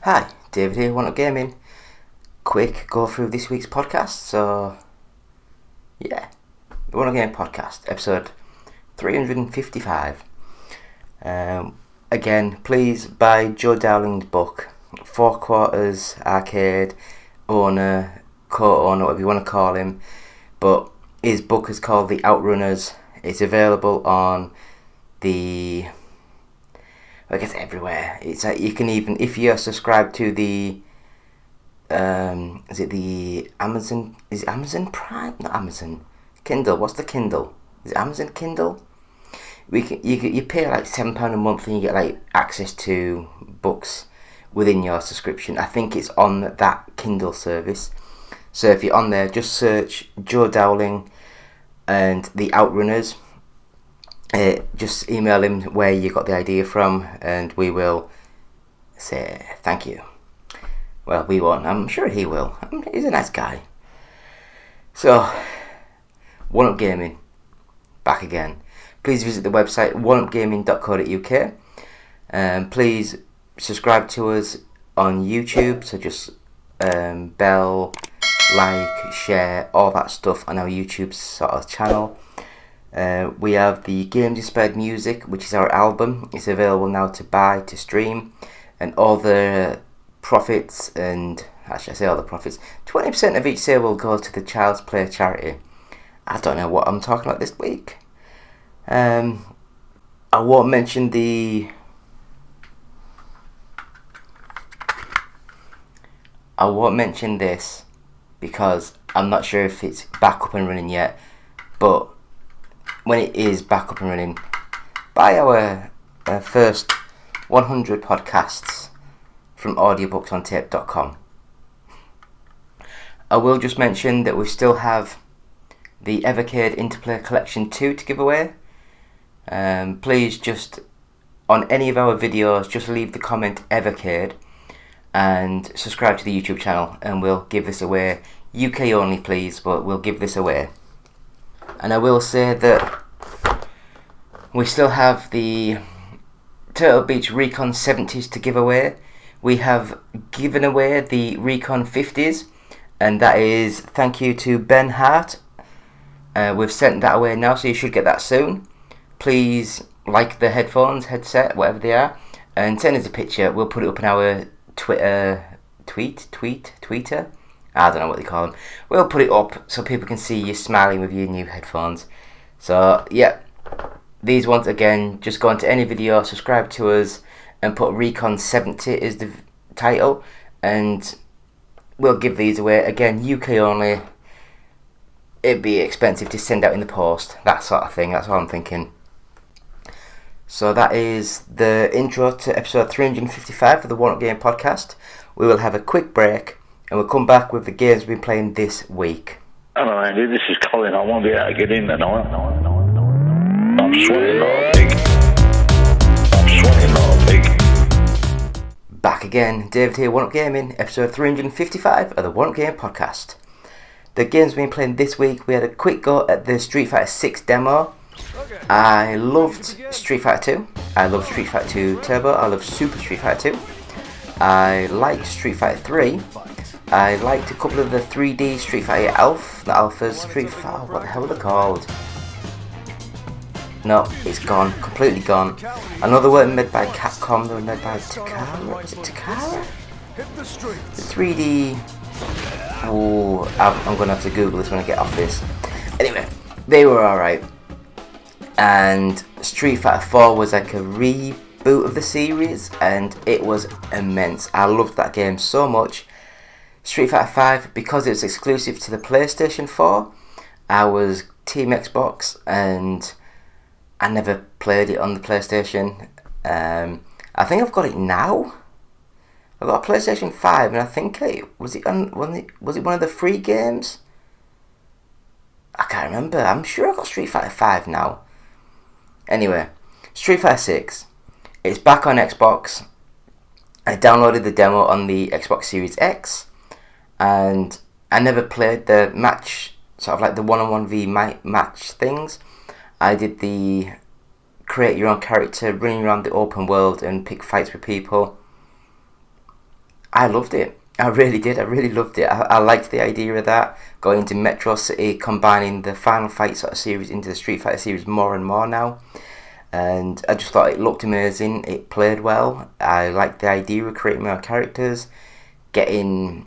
Hi, David here, One Up Gaming. Quick go through this week's podcast. So, yeah, the One Up Gaming podcast, episode 355. Again, please buy Joe Dowling's book, Four Quarters Arcade owner, co-owner, whatever you want to call him. But his book is called The Outrunners. It's available on I guess everywhere. It's like you can even, if you're subscribed to the is it the Amazon? Is it Amazon Prime? Not Amazon. Kindle. What's the Kindle? Is it Amazon Kindle? You pay like £7 a month and you get like access to books within your subscription. I think it's on that Kindle service. So if you're on there, just search Joe Dowling and The Outrunners. Just email him where you got the idea from, and we will say thank you. Well, we won't. I'm sure he will. He's a nice guy. So, One Up Gaming, back again. Please visit the website oneupgaming.co.uk. Please subscribe to us on YouTube. So just bell, like, share, all that stuff on our YouTube sort of channel. We have the Games Inspired Music, which is our album. It's available now to buy, to stream, and all the profits, and actually I say all the profits, 20% of each sale will go to the Child's Play charity. I don't know what I'm talking about this week. I won't mention this because I'm not sure if it's back up and running yet, but when it is back up and running, buy our first 100 podcasts from audiobooksontape.com. I will just mention that we still have the Evercade Interplay Collection 2 to give away. Please just, on any of our videos, just leave the comment Evercade and subscribe to the YouTube channel, and we'll give this away. UK only please, but we'll give this away. And I will say that we still have the Turtle Beach Recon 70s to give away. We have given away the Recon 50s, and that is thank you to Ben Hart. We've sent that away now, so you should get that soon. Please like the headphones, headset, whatever they are, and send us a picture. We'll put it up in our Twitter. I don't know what they call them. We'll put it up so people can see you smiling with your new headphones. So, yeah. These ones, again, just go into any video, subscribe to us, and put Recon 70 as the title. And we'll give these away. Again, UK only. It'd be expensive to send out in the post. That sort of thing. That's what I'm thinking. So that is the intro to episode 355 of the One Up Game podcast. We will have a quick break, and we'll come back with the games we've been playing this week. Hello, Andy. This is Colin. I won't be able to get in tonight. I'm sweating all big. Back again. David here, One Up Gaming, episode 355 of the One Up Game podcast. The games we've been playing this week, we had a quick go at the Street Fighter 6 demo. I loved Street Fighter 2. I love Street Fighter 2 Turbo. I love Super Street Fighter 2. I liked Street Fighter 3. I liked a couple of the 3D Street Fighter Alphas. What the hell are they called? No, it's gone. Completely gone. I know they weren't made by Capcom. They were made by Takara. Is it Takara? The 3D... Oh, I'm going to have to Google this when I get off this. Anyway, they were alright. And Street Fighter 4 was like a reboot of the series, and it was immense. I loved that game so much. Street Fighter 5, because it was exclusive to the PlayStation 4, I was Team Xbox, and I never played it on the PlayStation. I think I've got it now. I've got a PlayStation 5, and I think was it one of the free games? I can't remember. I'm sure I've got Street Fighter 5 now. Anyway, Street Fighter 6. It's back on Xbox. I downloaded the demo on the Xbox Series X, and I never played the match, sort of like the one-on-one match things. I did the create your own character, running around the open world and pick fights with people. I loved it. I really did. I really loved it. I liked the idea of that, going into Metro City, combining the Final Fight sort of series into the Street Fighter series more and more now. And I just thought it looked amazing. It played well. I liked the idea of creating my characters, it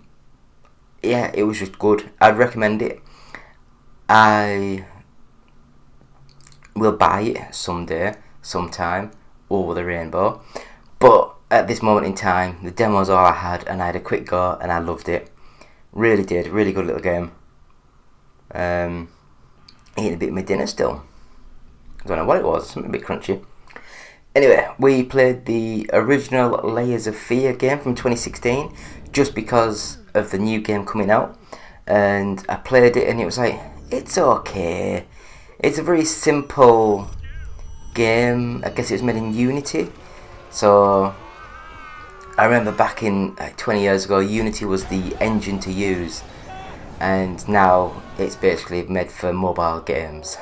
was just good. I'd recommend it. I will buy it sometime, over the rainbow. But at this moment in time, the demo's all I had, and I had a quick go, and I loved it. Really did. Really good little game. Eating a bit of my dinner still. I don't know what it was. Something a bit crunchy. Anyway, we played the original Layers of Fear game from 2016, just because of the new game coming out. And I played it, and it was like, it's okay. It's a very simple game. I guess it was made in Unity. So I remember back in 20 years ago, Unity was the engine to use, and now it's basically made for mobile games.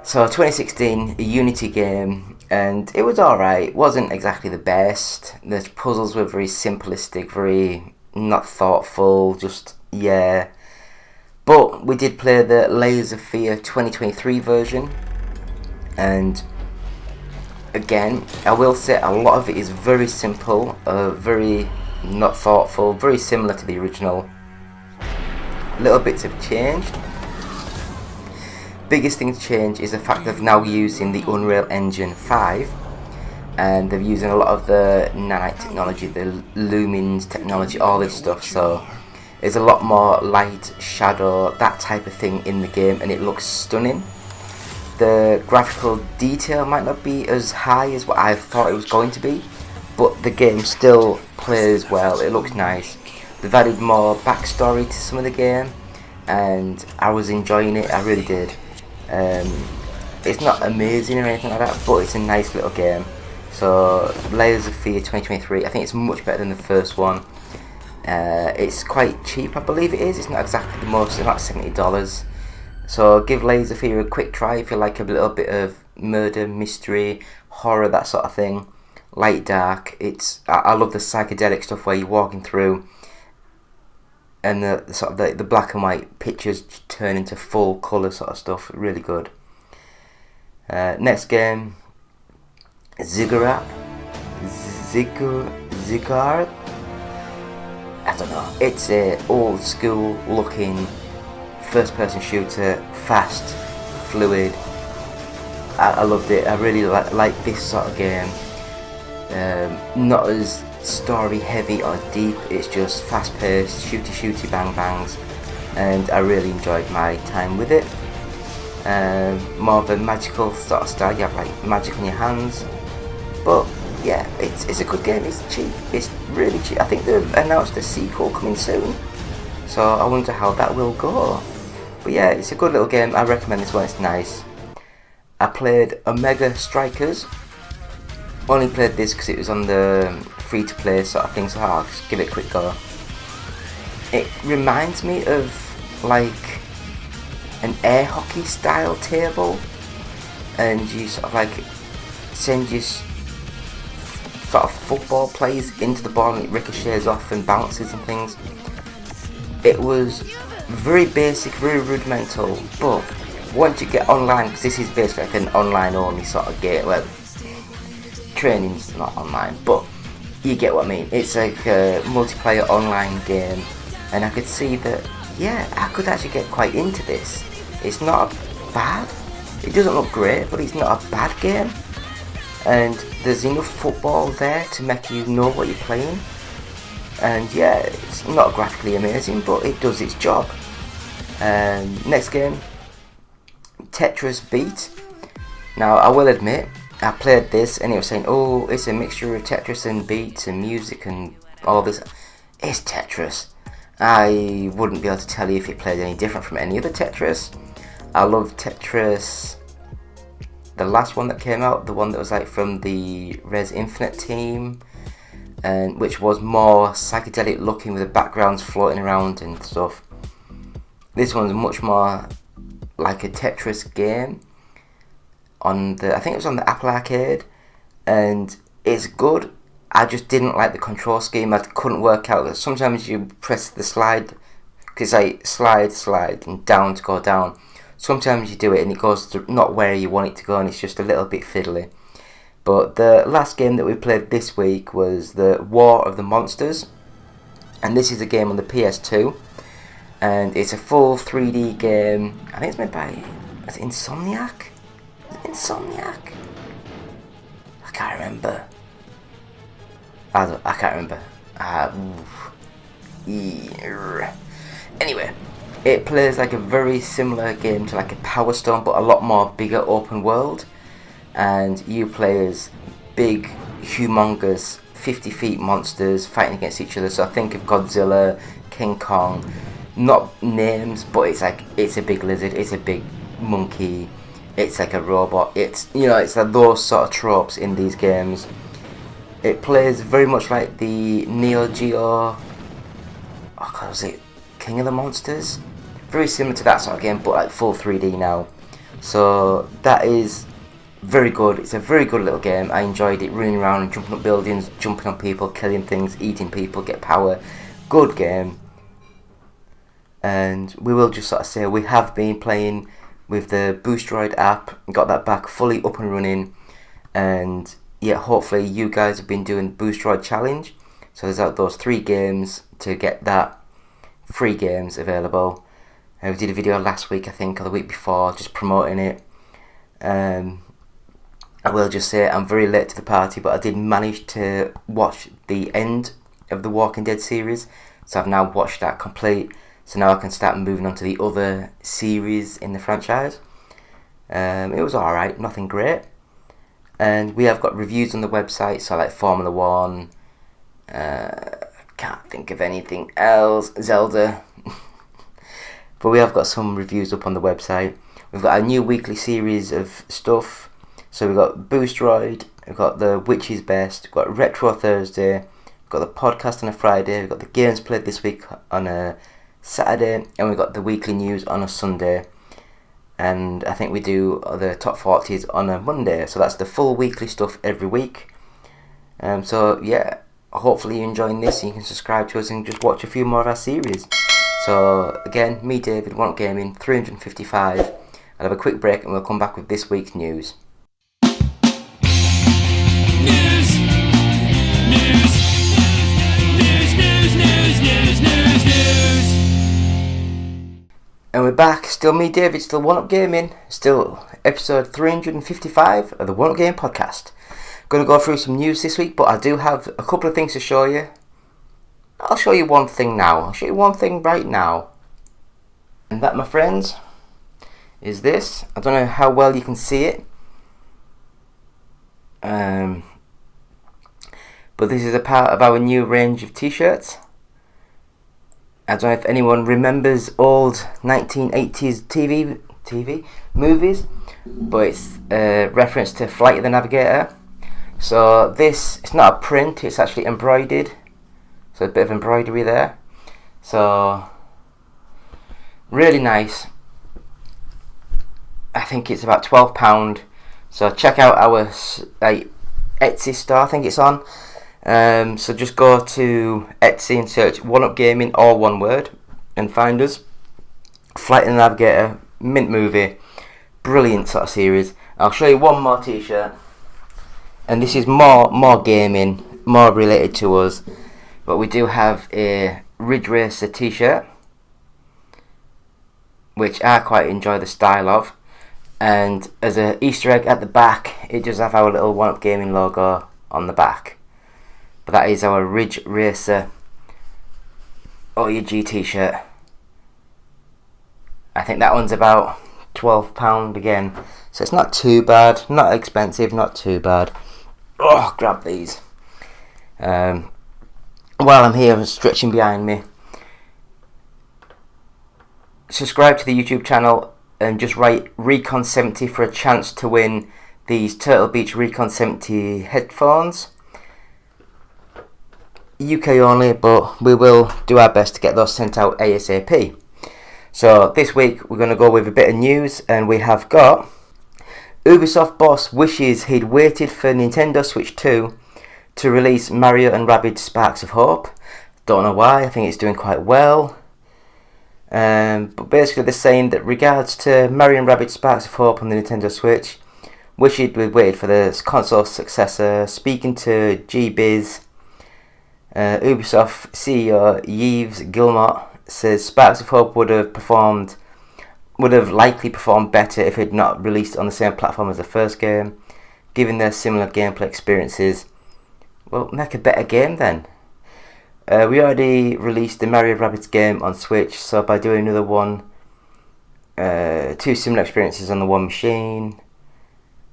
So 2016, a Unity game, and it was alright. It wasn't exactly the best. The puzzles were very simplistic, very not thoughtful, just, yeah. But we did play the Layers of Fear 2023 version, and again, I will say a lot of it is very simple, very not thoughtful, very similar to the original. Little bits have changed. Biggest thing to change is the fact they're now using the Unreal Engine 5, and they're using a lot of the nanite technology, the lumens technology, all this stuff. So there's a lot more light, shadow, that type of thing in the game, and it looks stunning. The graphical detail might not be as high as what I thought it was going to be, but the game still plays well. It looks nice. They've added more backstory to some of the game, and I was enjoying it. I really did. It's not amazing or anything like that, but it's a nice little game. So Layers of Fear 2023, I think it's much better than the first one. It's quite cheap, I believe it is. It's not exactly the most, it's about $70. So give Layers of Fear a quick try if you like a little bit of murder, mystery, horror, that sort of thing. Light, dark. I love the psychedelic stuff where you're walking through, and the sort of the black and white pictures turn into full colour sort of stuff. Really good. Next game, Ziggurat. I don't know. It's a old school looking first person shooter, fast, fluid. I loved it. I really like this sort of game. Not as story heavy or deep, it's just fast paced, shooty bang bangs, and I really enjoyed my time with it. More of a magical sort of style, you have like magic on your hands, but yeah, it's a good game. It's cheap, it's really cheap. I think they've announced a sequel coming soon, so I wonder how that will go. But yeah, it's a good little game. I recommend this one, it's nice. I played Omega Strikers. Only played this because it was on the free to play sort of thing, so I'll just give it a quick go. It reminds me of like an air hockey style table, and you sort of like send your sort of football players into the ball and it ricochets off and bounces and things. It was very basic, very rudimental, but once you get online, because this is basically like an online only sort of game, well, training's not online, but you get what I mean. It's like a multiplayer online game, and I could see that, yeah, I could actually get quite into this. It's not bad. It doesn't look great, but it's not a bad game. And there's enough football there to make you know what you're playing. And yeah, it's not graphically amazing, but it does its job. Next game, Tetris Beat. Now, I will admit, I played this and it was saying, oh, it's a mixture of Tetris and beats and music and all this. It's Tetris. I wouldn't be able to tell you if it played any different from any other Tetris. I love Tetris, the last one that came out, the one that was like from the Res Infinite team, and which was more psychedelic looking with the backgrounds floating around and stuff. This one's much more like a Tetris game. I think it was on the Apple Arcade, and it's good. I just didn't like the control scheme. I couldn't work out. Sometimes you press the slide, because like slide, and down to go down. Sometimes you do it and it goes to not where you want it to go, and it's just a little bit fiddly. But the last game that we played this week was the War of the Monsters, and this is a game on the PS2, and it's a full 3D game. I think it's made by Insomniac? Is it Insomniac? I can't remember. I can't remember. Anyway, it plays like a very similar game to like a Power Stone, but a lot more bigger open world. And you play as big, humongous, 50 feet monsters fighting against each other. So I think of Godzilla, King Kong, not names, but it's a big lizard, it's a big monkey, it's like a robot. It's like those sort of tropes in these games. It plays very much like the Neo Geo. Was it King of the Monsters? Very similar to that sort of game, but like full 3D now. So that is very good. It's a very good little game. I enjoyed it, running around and jumping up buildings, jumping on people, killing things, eating people, get power. Good game. And we will just sort of say we have been playing with the Boostroid app, got that back fully up and running, and yeah, hopefully you guys have been doing Boostroid challenge. So there's those 3 games to get that free games available. We did a video last week, I think, or the week before, just promoting it. I will just say I'm very late to the party, but I did manage to watch the end of the Walking Dead series, so I've now watched that complete. So now I can start moving on to the other series in the franchise. It was alright, nothing great. And we have got reviews on the website, so like Formula 1, can't think of anything else, Zelda. But we have got some reviews up on the website. We've got a new weekly series of stuff. So we've got Boostroid, we've got the Which is Best, we've got Retro Thursday, we've got the podcast on a Friday, we've got the games played this week on a Saturday, and we've got the weekly news on a Sunday. And I think we do the top 40s on a Monday. So that's the full weekly stuff every week. So yeah, hopefully you're enjoying this and you can subscribe to us and just watch a few more of our series. So again, me David, One Up Gaming, 355. I'll have a quick break and we'll come back with this week's news. And we're back, still me David, still One Up Gaming, still episode 355 of the One Up Game podcast. Going to go through some news this week, but I do have a couple of things to show you. I'll show you one thing now, I'll show you one thing right now. And that, my friends, is this. I don't know how well you can see it. But this is a part of our new range of t-shirts. I don't know if anyone remembers old 1980s TV movies, but it's a reference to Flight of the Navigator. So this, it's not a print, it's actually embroidered. So a bit of embroidery there. So really nice. I think it's about £12. So check out our Etsy store, I think it's on. So just go to Etsy and search One Up Gaming, all one word, and find us. Flight of the Navigator, mint movie, brilliant sort of series. I'll show you one more t-shirt, and this is more gaming, more related to us, but we do have a Ridge Racer t-shirt, which I quite enjoy the style of, and as an Easter egg at the back, it does have our little One Up Gaming logo on the back. But that is our Ridge Racer OUG t-shirt. I think that one's about £12 again. So it's not too bad, not expensive, not too bad. Oh, grab these. While I'm here stretching behind me, subscribe to the YouTube channel and just write Recon 70 for a chance to win these Turtle Beach Recon 70 headphones. UK only, but we will do our best to get those sent out ASAP. So this week we're going to go with a bit of news, and we have got Ubisoft boss wishes he'd waited for Nintendo Switch 2 to release Mario and Rabbids Sparks of Hope. Don't know why, I think it's doing quite well. But basically they're saying that regards to Mario and Rabbids Sparks of Hope on the Nintendo Switch, wish you'd waited for the console successor. Speaking to G-Biz, Ubisoft CEO Yves Guillemot says Sparks of Hope would have likely performed better if it had not released on the same platform as the first game. Given their similar gameplay experiences, well, make a better game then. We already released the Mario Rabbids game on Switch, so by doing another one, two similar experiences on the one machine.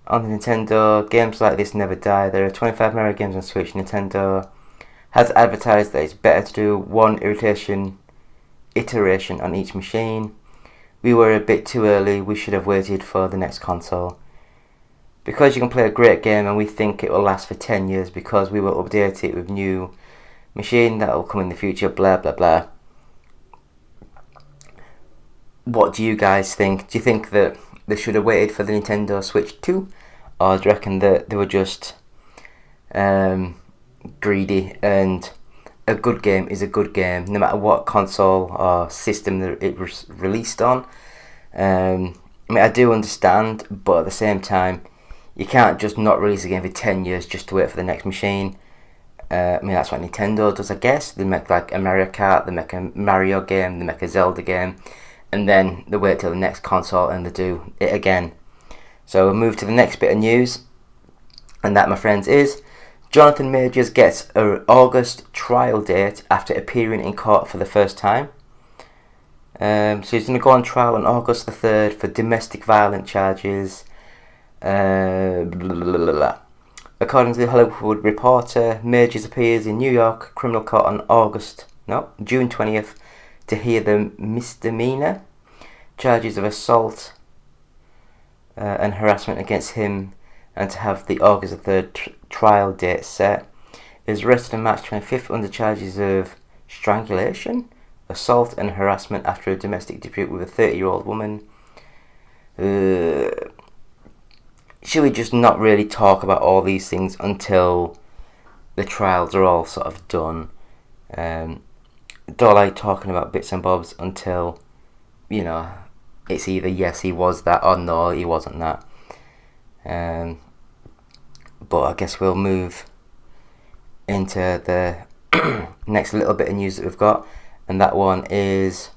On the Nintendo, games like this never die. There are 25 Mario games on Switch. Nintendo has advertised that it's better to do one iteration on each machine. We were a bit too early. We should have waited for the next console. Because you can play a great game and we think it will last for 10 years because we will update it with new machine that will come in the future, blah blah blah. What do you guys think? Do you think that they should have waited for the Nintendo Switch 2? Or do you reckon that they were just greedy, and a good game is a good game no matter what console or system that it was released on? I mean, I do understand, but at the same time, you can't just not release a game for 10 years just to wait for the next machine. I mean, that's what Nintendo does, I guess. They make like a Mario Kart, they make a Mario game, they make a Zelda game, and then they wait till the next console and they do it again. So we'll move to the next bit of news, and that, my friends, is Jonathan Majors gets an August trial date after appearing in court for the first time. So he's going to go on trial on August the 3rd for domestic violence charges. According to the Hollywood Reporter, Majors appears in New York criminal court on June 20th to hear the misdemeanor charges of assault and harassment against him, and to have the August 3rd trial date set. He was arrested on March 25th under charges of strangulation, assault and harassment after a domestic dispute with a 30-year-old woman. Should we just not really talk about all these things until the trials are all sort of done? Don't like talking about bits and bobs until, you know, it's either yes, he was that, or no, he wasn't that. But I guess we'll move into the next little bit of news that we've got, and that one is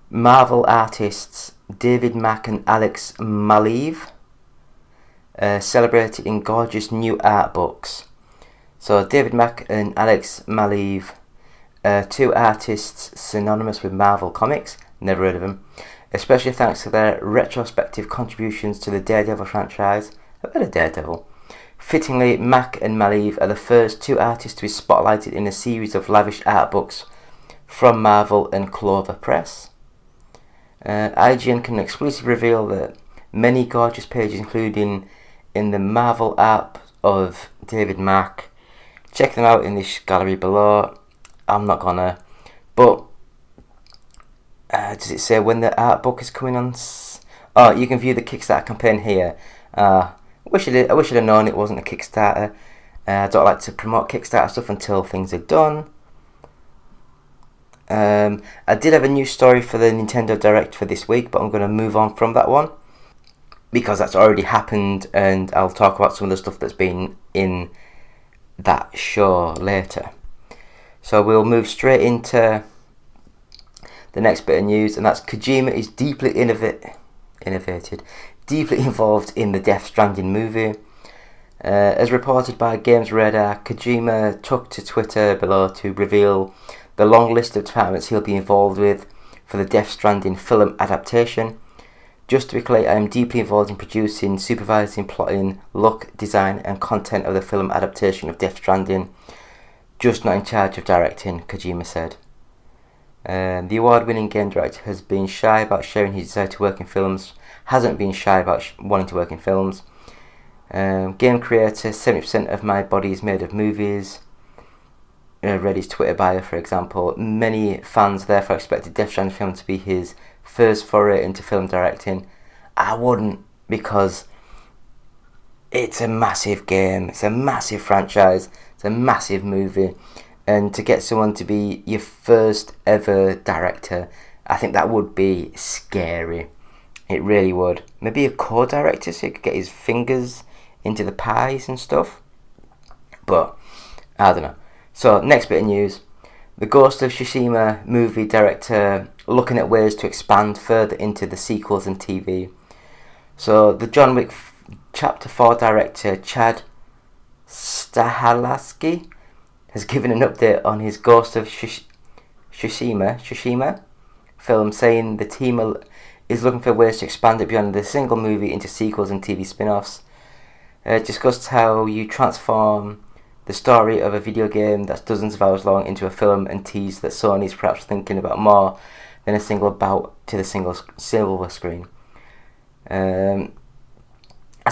Marvel artists David Mack and Alex Maleev celebrated in gorgeous new art books. So David Mack and Alex Maleev, two artists synonymous with Marvel Comics, never heard of them, especially thanks to their retrospective contributions to the Daredevil franchise. I've heard of Daredevil. Fittingly, Mack and Maleev are the first two artists to be spotlighted in a series of lavish art books from Marvel and Clover Press. IGN can exclusively reveal that many gorgeous pages, including in the Marvel art of David Mack. Check them out in this gallery below. I'm not gonna, but does it say when the art book is coming on? Oh, you can view the Kickstarter campaign here. I wish I'd have known it wasn't a Kickstarter. I don't like to promote Kickstarter stuff until things are done. I did have a new story for the Nintendo Direct for this week, but I'm going to move on from that one because that's already happened, and I'll talk about some of the stuff that's been in that show later. So we'll move straight into the next bit of news, and that's Kojima is deeply involved in the Death Stranding movie. As reported by Games Radar, Kojima took to Twitter below to reveal the long list of departments he'll be involved with for the Death Stranding film adaptation. Just to be clear, I am deeply involved in producing, supervising, plotting, look, design and content of the film adaptation of Death Stranding, just not in charge of directing, Kojima said. The award-winning game director has been shy about sharing his desire to work in films, hasn't been shy about wanting to work in films. Game creator, 70% of my body is made of movies. Read his Twitter bio, for example. Many fans therefore expected Death Stranding film to be his first foray into film directing. I wouldn't, because it's a massive game, it's a massive franchise, it's It's a massive movie, and to get someone to be your first ever director, I think that would be scary. It really would. Maybe a co-director so he could get his fingers into the pies and stuff. But I don't know. So next bit of news. The Ghost of Tsushima movie director looking at ways to expand further into the sequels and TV. So the John Wick Chapter 4 director Chad Stahelski has given an update on his Ghost of Tsushima film, saying the team is looking for ways to expand it beyond the single movie into sequels and TV spin-offs. Discussed how you transform the story of a video game that's dozens of hours long into a film, and teased that Sony is perhaps thinking about more than a single bout to the silver screen. I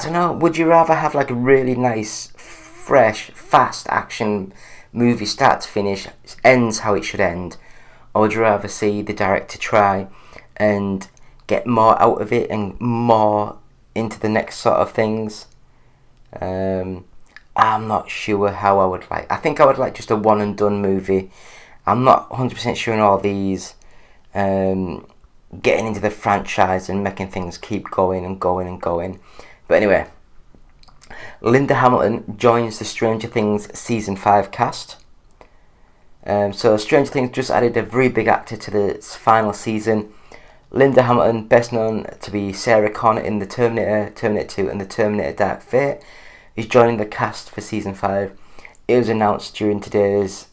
don't know, would you rather have like a really nice, fresh, fast action movie start to finish, ends how it should end, or would you rather see the director try and get more out of it and more into the next sort of things? I'm not sure how I would like. I think I would like just a one and done movie. I'm not 100% sure in all these getting into the franchise and making things keep going and going and going. But anyway, Linda Hamilton joins the Stranger Things Season 5 cast. So Stranger Things just added a very big actor to the final season. Linda Hamilton, best known to be Sarah Connor in the Terminator, Terminator 2 and the Terminator Dark Fate, is joining the cast for Season 5. It was announced during today's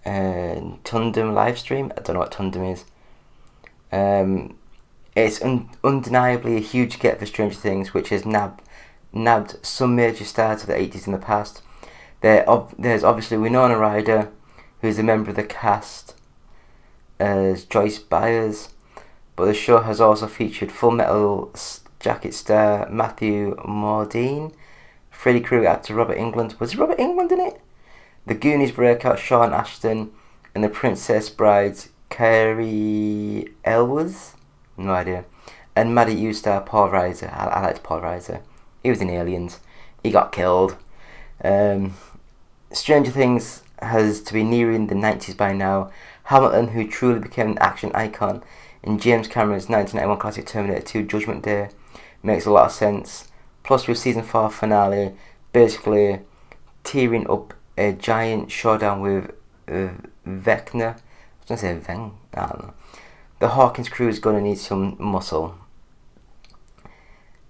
Tundum live stream. I don't know what Tundum is. It's undeniably a huge get for Stranger Things, which has nabbed some major stars of the 80s in the past. There's obviously Winona Ryder, who is a member of the cast as Joyce Byers, but the show has also featured Full Metal Jacket star Matthew Modine, Freddy Krueger actor Robert Englund. Was Robert Englund in it? The Goonies breakout Sean Ashton, and the Princess Brides Carrie Elwes? No idea. And Maddie U star Paul Reiser. I liked Paul Reiser. He was in Aliens. He got killed. Stranger Things has to be nearing the 90s by now. Hamilton, who truly became an action icon in James Cameron's 1991 classic Terminator 2 Judgment Day, makes a lot of sense. Plus, with Season 4 finale basically tearing up a giant showdown with Vecna. I was going to say Veng. I don't know. The Hawkins crew is going to need some muscle.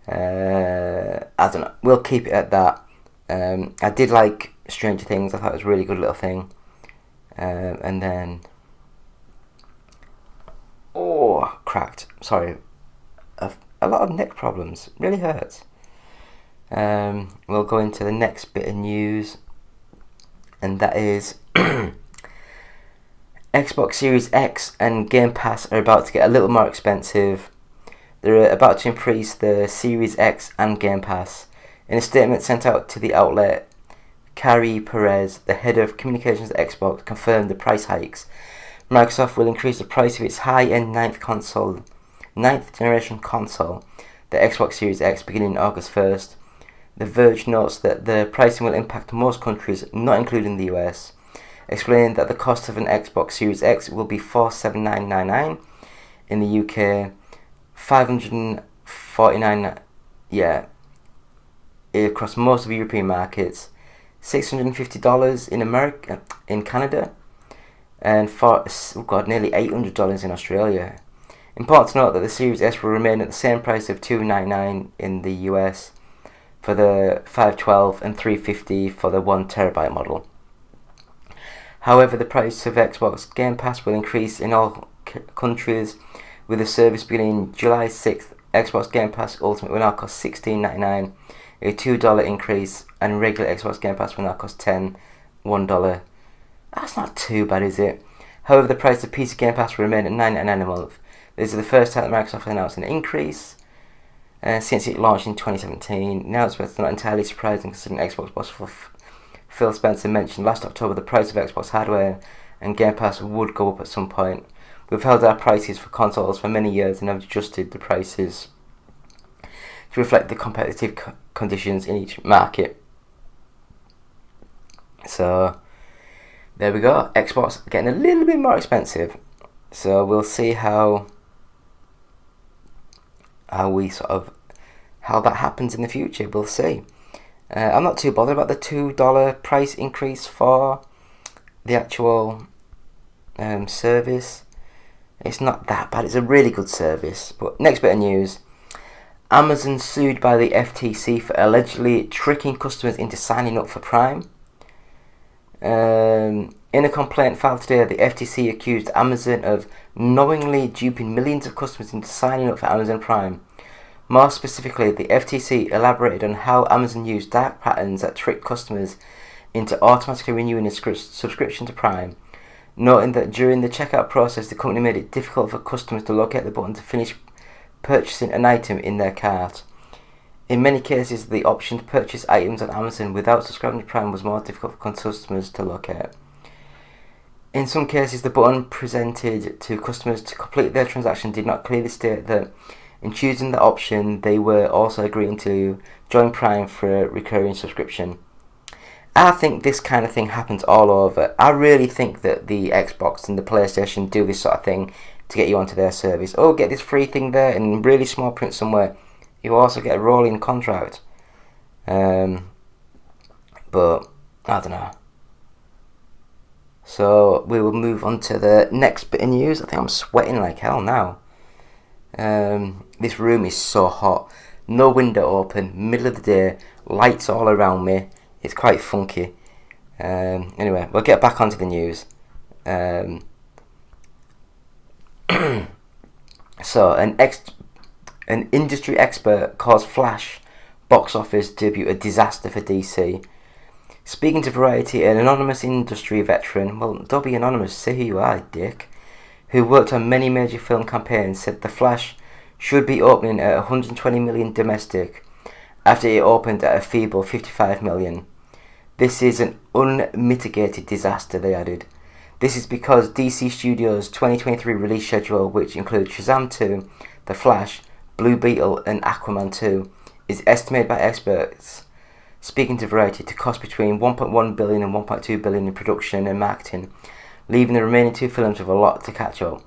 I don't know. We'll keep it at that. I did like Stranger Things. I thought it was a really good little thing. And then... Oh, cracked. Sorry. A lot of neck problems. Really hurts. We'll go into the next bit of news, and that is Xbox Series X and Game Pass are about to get a little more expensive. They're about to increase the Series X and Game Pass. In a statement sent out to the outlet, Carrie Perez, the head of communications at Xbox, confirmed the price hikes. Microsoft will increase the price of its high-end ninth generation console, the Xbox Series X, beginning August 1st. The Verge notes that the pricing will impact most countries, not including the US, explaining that the cost of an Xbox Series X will be $479.99 in the UK, $549 across most of the European markets, $650 in Canada, and nearly $800 in Australia. Important to note that the Series S will remain at the same price of $299 in the US for the 512 and $350 for the 1TB model. However, the price of Xbox Game Pass will increase in all countries, with the service beginning July 6th. Xbox Game Pass Ultimate will now cost $16.99, a $2 increase, and regular Xbox Game Pass will now cost $1. That's not too bad, is it? However, the price of PC Game Pass will remain at $9.99 a month. This is the first time that Microsoft announced an increase since it launched in 2017. Now it's not entirely surprising considering Xbox boss Phil Spencer mentioned last October the price of Xbox hardware and Game Pass would go up at some point. We've held our prices for consoles for many years and have adjusted the prices to reflect the competitive conditions in each market. So there we go. Xbox getting a little bit more expensive. So we'll see how that happens in the future. We'll see. I'm not too bothered about the $2 price increase for the actual service. It's not that bad. It's a really good service. But next bit of news. Amazon sued by the FTC for allegedly tricking customers into signing up for Prime. In a complaint filed today, the FTC accused Amazon of knowingly duping millions of customers into signing up for Amazon Prime. More specifically, the FTC elaborated on how Amazon used dark patterns that tricked customers into automatically renewing a subscription to Prime, noting that during the checkout process, the company made it difficult for customers to locate the button to finish purchasing an item in their cart. In many cases, the option to purchase items on Amazon without subscribing to Prime was more difficult for customers to locate. In some cases, the button presented to customers to complete their transaction did not clearly state that in choosing the option, they were also agreeing to join Prime for a recurring subscription. I think this kind of thing happens all over. I really think that the Xbox and the PlayStation do this sort of thing to get you onto their service. Oh, get this free thing there in really small print somewhere. You also get a rolling contract. But I don't know. So we will move on to the next bit of news. I think I'm sweating like hell now. This room is so hot. No window open, middle of the day, lights all around me. It's quite funky. Anyway, we'll get back onto the news. So, an industry expert calls Flash box office debut a disaster for DC. Speaking to Variety, an anonymous industry veteran, well, don't be anonymous, say who you are, dick, who worked on many major film campaigns, said The Flash should be opening at 120 million domestic after it opened at a feeble 55 million. This is an unmitigated disaster, they added. This is because DC Studios' 2023 release schedule, which includes Shazam 2, The Flash, Blue Beetle and Aquaman 2, is estimated by experts speaking to Variety to cost between 1.1 billion and 1.2 billion in production and marketing, leaving the remaining two films with a lot to catch up.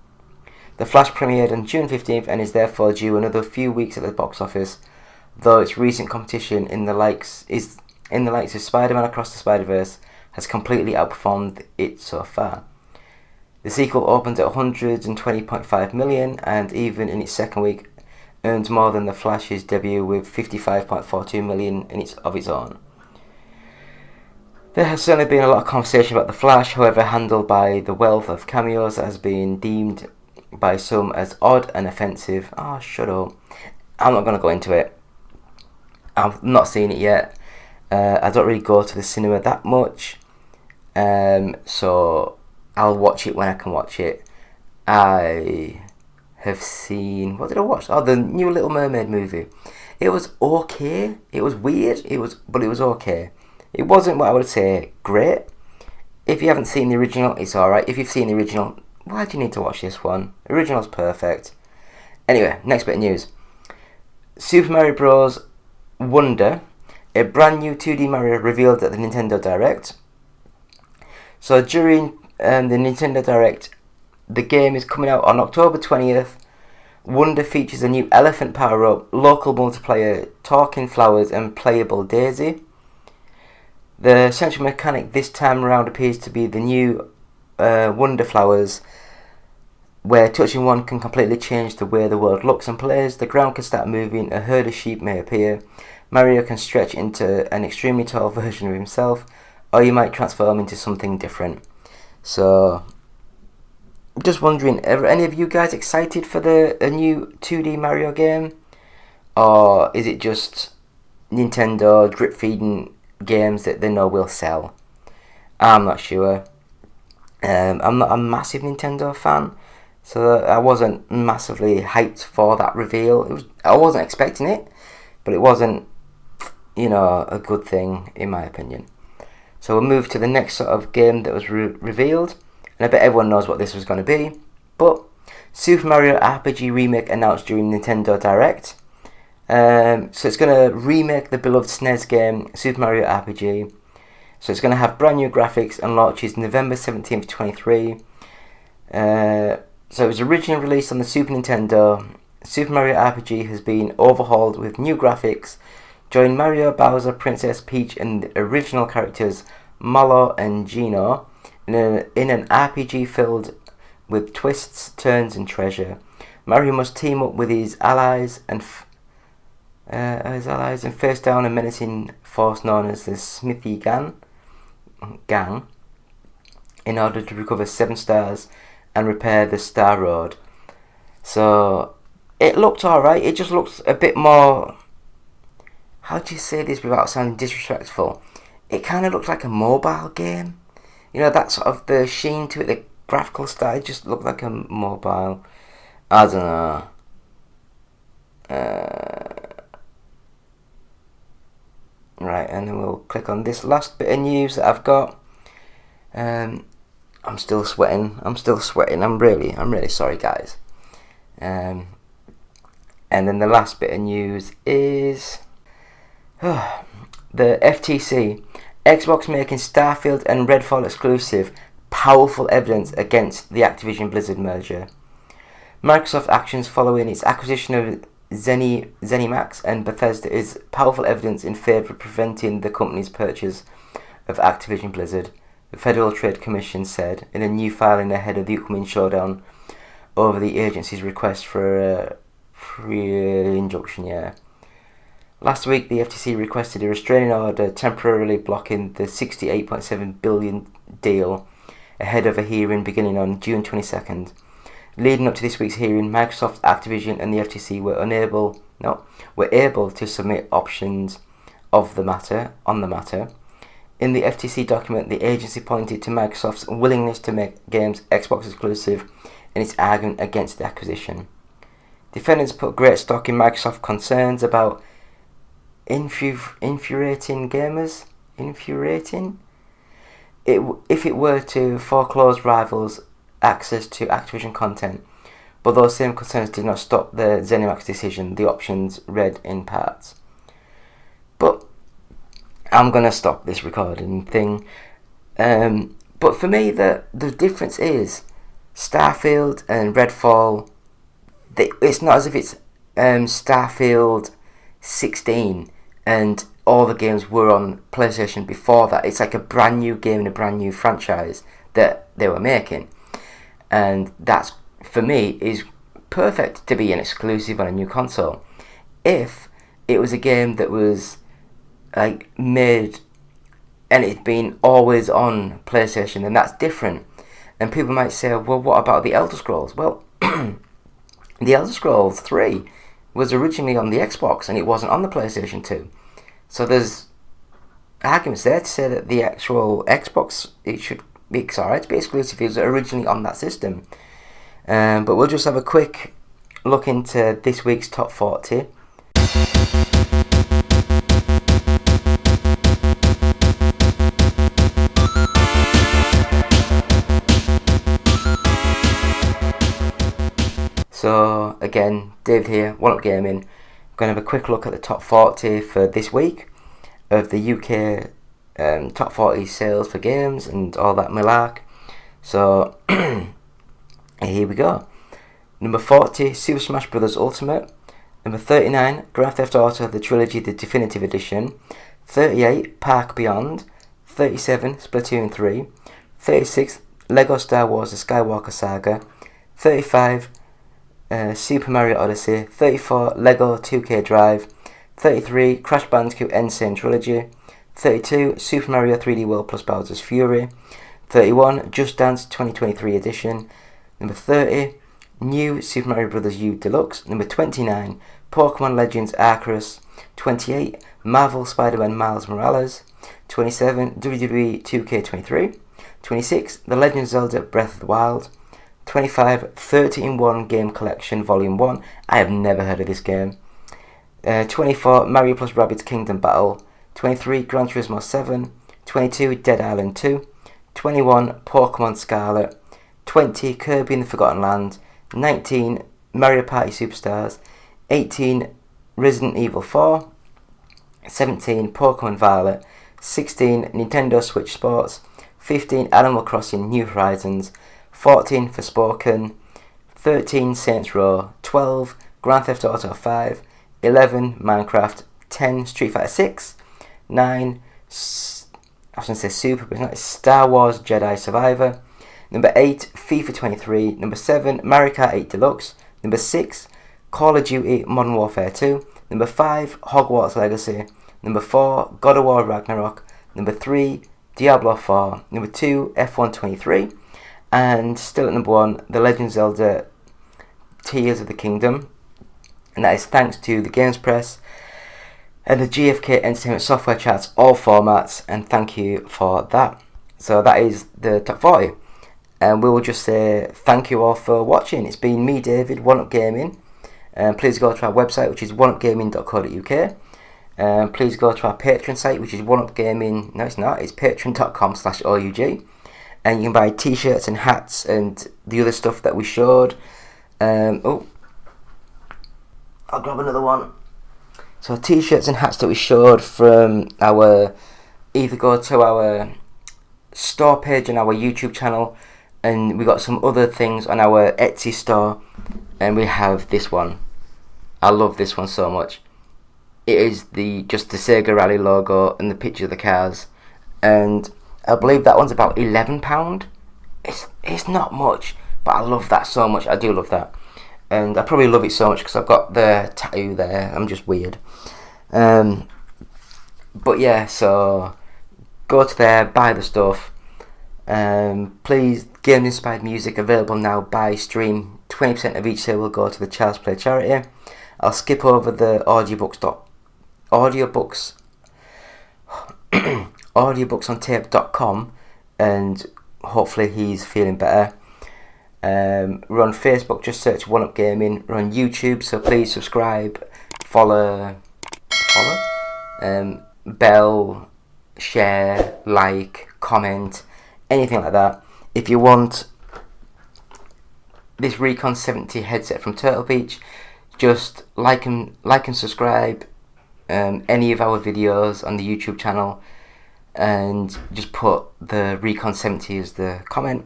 The Flash premiered on June 15th and is therefore due another few weeks at the box office, though its recent competition in the likes of Spider-Man Across the Spider-Verse has completely outperformed it so far. The sequel opened at 120.5 million and even in its second week earned more than The Flash's debut with 55.42 million of its own. There has certainly been a lot of conversation about The Flash, however handled by the wealth of cameos that has been deemed by some as odd and offensive. Oh, shut up. I'm not going to go into it. I've not seen it yet. I don't really go to the cinema that much. So I'll watch it when I can watch it. I have seen... What did I watch? Oh, the new Little Mermaid movie. It was okay. It was weird. But it was okay. It wasn't what I would say great. If you haven't seen the original, it's alright. If you've seen the original, why do you need to watch this one? The original's perfect. Anyway, next bit of news. Super Mario Bros. Wonder, a brand new 2D Mario revealed at the Nintendo Direct. So during the Nintendo Direct, the game is coming out on October 20th. Wonder features a new elephant power-up, local multiplayer, talking flowers and playable Daisy. The central mechanic this time around appears to be the new Wonder Flowers, where touching one can completely change the way the world looks and plays. The ground can start moving, a herd of sheep may appear, Mario can stretch into an extremely tall version of himself, or you might transform into something different. So, just wondering, are any of you guys excited for a new 2D Mario game? Or is it just Nintendo drip-feeding games that they know will sell? I'm not sure. I'm not a massive Nintendo fan, so I wasn't massively hyped for that reveal. I wasn't expecting it, but it wasn't, a good thing in my opinion. So we'll move to the next sort of game that was revealed, and I bet everyone knows what this was going to be. But Super Mario RPG Remake announced during Nintendo Direct. So it's going to remake the beloved SNES game Super Mario RPG. So it's going to have brand new graphics and launches November 17th, 23. So it was originally released on the Super Nintendo. Super Mario RPG has been overhauled with new graphics. Join Mario, Bowser, Princess Peach and the original characters Mallow and Geno in an RPG filled with twists, turns and treasure. Mario must team up with his allies and face down a menacing force known as the Smithy Gang in order to recover 7 stars and repair the Star Road. So it looked alright. It just looks a bit more, how do you say this without sounding disrespectful? It kind of looks like a mobile game. You know, that sort of the sheen to it, the graphical style just looked like a mobile. I don't know. Right, and then we'll click on this last bit of news that I've got. I'm still sweating. I'm really sorry, guys. And then the last bit of news is the FTC. Xbox making Starfield and Redfall exclusive. Powerful evidence against the Activision Blizzard merger. Microsoft actions following its acquisition of ZeniMax and Bethesda is powerful evidence in favour of preventing the company's purchase of Activision Blizzard, the Federal Trade Commission said in a new filing ahead of the upcoming showdown over the agency's request for a pre-injunction. Last week, the FTC requested a restraining order temporarily blocking the $68.7 billion deal ahead of a hearing beginning on June 22nd. Leading up to this week's hearing, Microsoft, Activision and the FTC were able to submit options on the matter. In the FTC document, the agency pointed to Microsoft's willingness to make games Xbox exclusive in its argument against the acquisition. Defendants put great stock in Microsoft's concerns about infuriating gamers. If it were to foreclose rivals' access to Activision content, but those same concerns did not stop the ZeniMax decision, the options read in parts. But I'm going to stop this recording thing. But for me, the difference is Starfield and Redfall, it's not as if it's Starfield 16 and all the games were on PlayStation before that. It's like a brand new game and a brand new franchise that they were making. And that's, for me, is perfect to be an exclusive on a new console. If it was a game that was like made and it's been always on PlayStation, then that's different. And people might say, well, what about the Elder Scrolls? Well, the Elder Scrolls 3 was originally on the Xbox and it wasn't on the PlayStation 2. So there's arguments there to say that the actual Xbox, it's alright to be exclusive. It was originally on that system. But we'll just have a quick look into this week's Top 40. So again, David here, One Up Gaming. I'm going to have a quick look at the top 40 for this week of the UK top 40 sales for games and all that malark. So here we go. Number 40, Super Smash Bros. Ultimate. Number 39, Grand Theft Auto The Trilogy The Definitive Edition. 38, Park Beyond. 37, Splatoon 3. 36, Lego Star Wars The Skywalker Saga. 35, Super Mario Odyssey. 34, Lego 2K Drive. 33, Crash Bandicoot N. Sane Trilogy. 32, Super Mario 3D World plus Bowser's Fury. 31, Just Dance 2023 Edition. Number 30, New Super Mario Bros. U Deluxe. Number 29, Pokemon Legends Arceus. 28, Marvel Spider-Man Miles Morales. 27, WWE 2K23. 26, The Legend of Zelda Breath of the Wild. 25, 30-in-1 Game Collection Volume 1. I have never heard of this game. 24, Mario plus Rabbids Kingdom Battle. 23, Gran Turismo 7. 22, Dead Island 2. 21, Pokemon Scarlet. 20, Kirby and the Forgotten Land. 19, Mario Party Superstars. 18, Resident Evil 4. 17, Pokemon Violet. 16 Nintendo Switch Sports, 15 Animal Crossing New Horizons, 14 Forspoken, 13 Saints Row, 12 Grand Theft Auto 5, 11 Minecraft, 10 Street Fighter 6, 9 I was going to say Super, but it's not, it's Star Wars Jedi Survivor, number 8 FIFA 23, number 7 Mario Kart 8 Deluxe, number 6 Call of Duty Modern Warfare 2, number 5 Hogwarts Legacy, number 4 God of War Ragnarok, number 3 Diablo 4, number 2 F1 23, and still at number 1 The Legend of Zelda Tears of the Kingdom, and that is thanks to the Games Press and the GFK Entertainment Software Charts, all formats, and thank you for that. So that is the top 40, and we will just say thank you all for watching. It's been me, David, One Up Gaming. Please go to our website, which is oneupgaming.co.uk. Please go to our Patreon site, which is oneupgaming. No, it's not. It's patreon.com/OUG. And you can buy t-shirts and hats and the other stuff that we showed. I'll grab another one. So t-shirts and hats that we showed from our... Either go to our store page on our YouTube channel, and we got some other things on our Etsy store. And we have this one. I love this one so much. It is just the Sega Rally logo and the picture of the cars, and I believe that one's about £11. It's not much, but I love that so much. I do love that, and I probably love it so much because I've got the tattoo there. I'm just weird. But yeah, so go to there, buy the stuff. Please, game inspired music available now by stream. 20% of each sale will go to the Child's Play charity. I'll skip over the audiobooks on tape.com, and hopefully he's feeling better. We're on Facebook, just search One Up Gaming. We're on YouTube, so please subscribe, follow, bell, share, like, comment, anything like that. If you want this Recon 70 headset from Turtle Beach, just like and subscribe any of our videos on the YouTube channel, and just put the Recon 70 as the comment,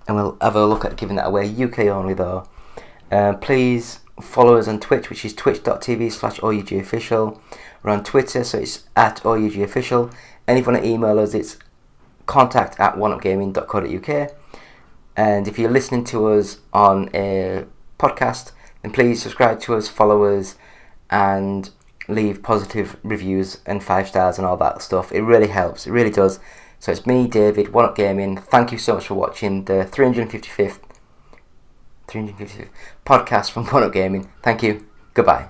and we'll have a look at giving that away. UK only though. Please follow us on Twitch, which is twitch.tv/OUGofficial. We're on Twitter, so it's @OUGofficial. And if you want to email us, it's contact@oneupgaming.co.uk. And if you're listening to us on a podcast, then please subscribe to us, follow us, and leave positive reviews and 5 stars and all that stuff. It really helps. It really does. So it's me, David, One Up Gaming. Thank you so much for watching the 355th podcast from One Up Gaming. Thank you. Goodbye.